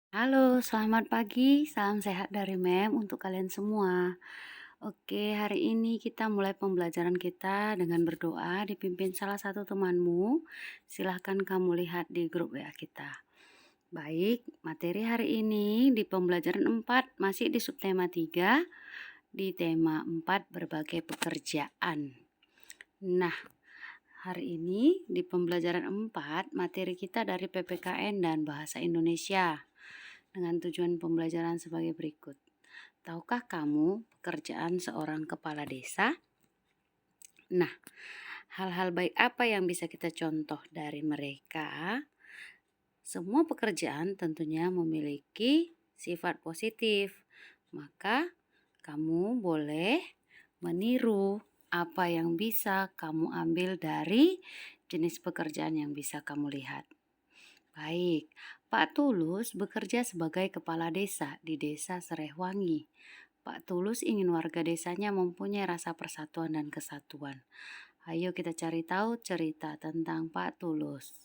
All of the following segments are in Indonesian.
Halo, selamat pagi. Salam sehat dari Mem untuk kalian semua. Oke, hari ini kita mulai pembelajaran kita dengan berdoa dipimpin salah satu temanmu. Silahkan kamu lihat di grup WA kita. Baik, materi hari ini di pembelajaran 4 masih di subtema 3 di tema 4 berbagai pekerjaan. Nah, hari ini di pembelajaran 4 materi kita dari PPKN dan Bahasa Indonesia dengan tujuan pembelajaran sebagai berikut. Tahukah kamu pekerjaan seorang kepala desa? Nah, hal-hal baik apa yang bisa kita contoh dari mereka? Semua pekerjaan tentunya memiliki sifat positif. Maka kamu boleh meniru apa yang bisa kamu ambil dari jenis pekerjaan yang bisa kamu lihat. Baik, Pak Tulus bekerja sebagai kepala desa di Desa Serehwangi. Pak Tulus ingin warga desanya mempunyai rasa persatuan dan kesatuan. Ayo kita cari tahu cerita tentang Pak Tulus.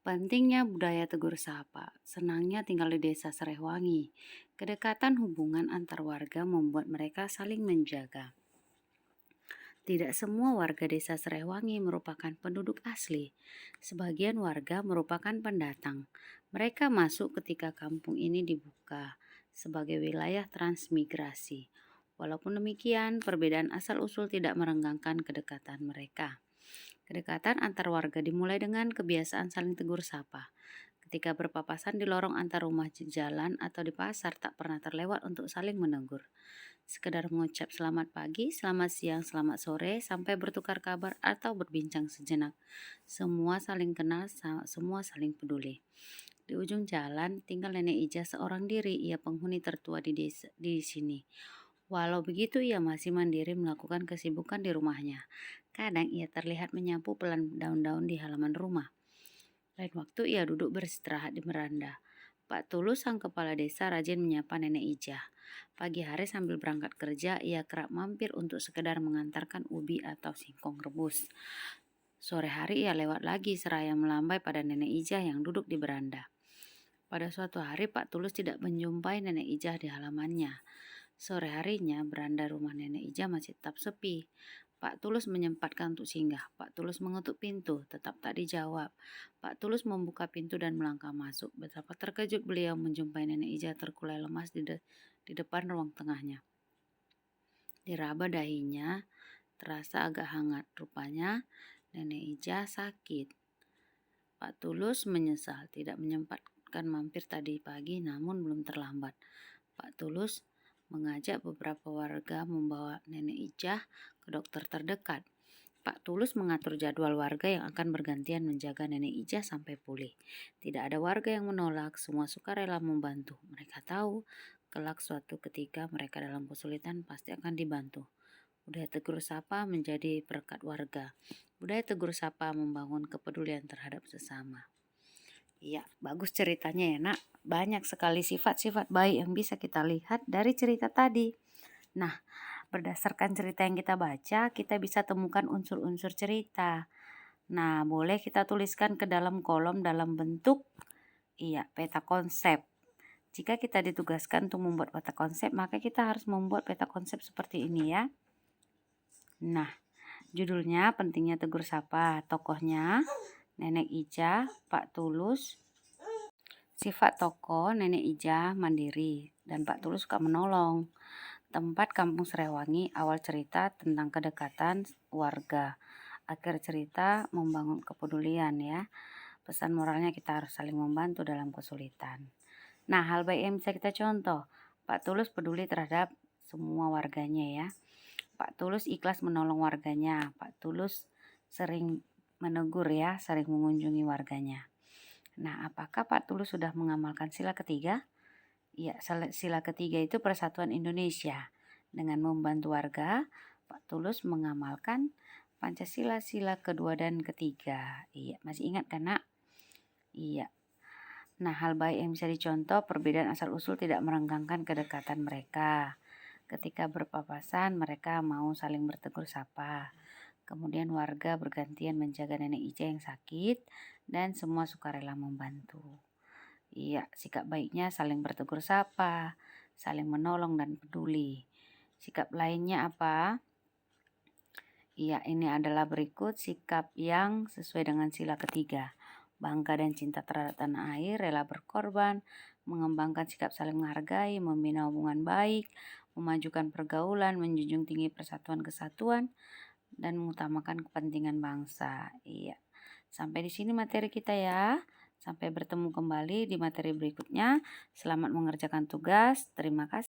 Pentingnya budaya tegur sapa. Senangnya tinggal di Desa Serehwangi. Kedekatan hubungan antar warga membuat mereka saling menjaga. Tidak semua warga Desa Serehwangi merupakan penduduk asli. Sebagian warga merupakan pendatang. Mereka masuk ketika kampung ini dibuka sebagai wilayah transmigrasi. Walaupun demikian, perbedaan asal-usul tidak merenggangkan kedekatan mereka. Kedekatan antar warga dimulai dengan kebiasaan saling tegur sapa. Ketika berpapasan di lorong antar rumah, jalan, atau di pasar, tak pernah terlewat untuk saling menegur. Sekedar mengucap selamat pagi, selamat siang, selamat sore, sampai bertukar kabar atau berbincang sejenak. Semua saling kenal, semua saling peduli. Di ujung jalan tinggal Nenek Ija seorang diri, ia penghuni tertua di sini. Walau begitu ia masih mandiri melakukan kesibukan di rumahnya. Kadang ia terlihat menyapu pelan daun-daun di halaman rumah. Lain waktu ia duduk beristirahat di beranda. Pak Tulus sang kepala desa rajin menyapa Nenek Ija. Pagi hari sambil berangkat kerja, ia kerap mampir untuk sekedar mengantarkan ubi atau singkong rebus. Sore hari ia lewat lagi seraya melambai pada Nenek Ija yang duduk di beranda. Pada suatu hari Pak Tulus tidak menjumpai Nenek Ija di halamannya. Sore harinya beranda rumah Nenek Ija masih tetap sepi. Pak Tulus menyempatkan untuk singgah. Pak Tulus mengetuk pintu, tetap tak dijawab. Pak Tulus membuka pintu dan melangkah masuk. Betapa terkejut beliau menjumpai Nenek Ija terkulai lemas di depan ruang tengahnya. Diraba dahinya, terasa agak hangat. Rupanya Nenek Ija sakit. Pak Tulus menyesal tidak menyempatkan mampir tadi pagi, namun belum terlambat. Pak Tulus mengajak beberapa warga membawa Nenek Ijah ke dokter terdekat. Pak Tulus mengatur jadwal warga yang akan bergantian menjaga Nenek Ijah sampai pulih. Tidak ada warga yang menolak, semua sukarela membantu. Mereka tahu, kelak suatu ketika mereka dalam kesulitan pasti akan dibantu. Budaya tegur sapa menjadi perekat warga. Budaya tegur sapa membangun kepedulian terhadap sesama. Iya, bagus ceritanya ya nak. Banyak sekali sifat-sifat baik yang bisa kita lihat dari cerita tadi. Nah, berdasarkan cerita yang kita baca, kita bisa temukan unsur-unsur cerita. Nah, boleh kita tuliskan ke dalam kolom dalam bentuk peta konsep. Jika kita ditugaskan untuk membuat peta konsep, maka kita harus membuat peta konsep seperti ini ya. Nah, judulnya pentingnya tegur sapa. Tokohnya Nenek Ija, Pak Tulus. Sifat tokoh Nenek Ija mandiri dan Pak Tulus suka menolong. Tempat Kampung Serehwangi, awal cerita tentang kedekatan warga. Akhir cerita membangun kepedulian ya. Pesan moralnya kita harus saling membantu dalam kesulitan. Nah, hal baik yang bisa kita contoh. Pak Tulus peduli terhadap semua warganya ya. Pak Tulus ikhlas menolong warganya. Pak Tulus sering menegur ya, sering mengunjungi warganya. Nah, apakah Pak Tulus sudah mengamalkan sila ketiga? Ya, sila ketiga itu persatuan Indonesia. Dengan membantu warga, Pak Tulus mengamalkan Pancasila sila kedua dan ketiga. Iya, masih ingat kan nak? Iya. Nah, hal baik yang bisa dicontoh, perbedaan asal-usul tidak merenggangkan kedekatan mereka. Ketika berpapasan, mereka mau saling bertegur sapa. Kemudian warga bergantian menjaga Nenek Ija yang sakit dan semua sukarela membantu. Iya, sikap baiknya saling bertegur sapa, saling menolong dan peduli. Sikap lainnya apa? Iya, ini adalah berikut sikap yang sesuai dengan sila ketiga. Bangga dan cinta terhadap tanah air, rela berkorban, mengembangkan sikap saling menghargai, membina hubungan baik, memajukan pergaulan, menjunjung tinggi persatuan kesatuan, dan mengutamakan kepentingan bangsa. Iya. Sampai di sini materi kita ya. Sampai bertemu kembali di materi berikutnya. Selamat mengerjakan tugas. Terima kasih.